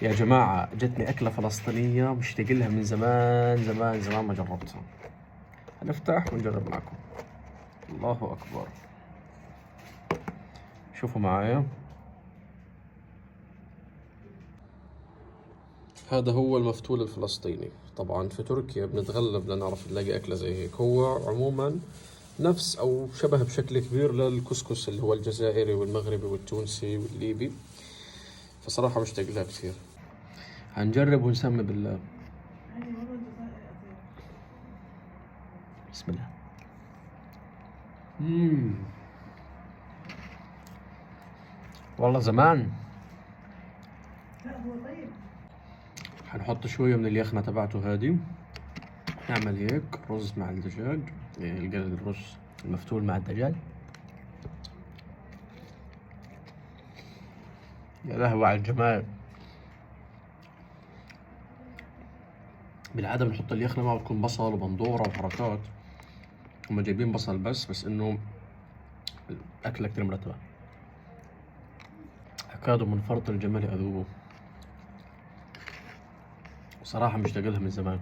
يا جماعة جتني أكلة فلسطينية مشتاق لها من زمان زمان زمان ما جربتها. هنفتح ونجرب معكم. الله أكبر، شوفوا معايا. هذا هو المفتول الفلسطيني. طبعا في تركيا بنتغلب لنعرف نلاقي أكلة زي هيك. هو عموما نفس أو شبه بشكل كبير للكسكس اللي هو الجزائري والمغربي والتونسي والليبي، فصراحة مشتاق لها كثير. هنجرب ونسمي بالله. بسم الله. والله زمان. حنحط شوية من اليخنة تبعته هادي. نعمل هيك رز مع الدجاج، الرز المفتول مع الدجاج. يا لهوي على الجمال. بالعادة بنحط اليخنة معه بتكون بصل وبندورة وحركات. هم جايبين بصل بس انه الأكلة كتير مرتبة. أكاد من فرط الجمال أذوبه. صراحة مشتاق لها من زمان.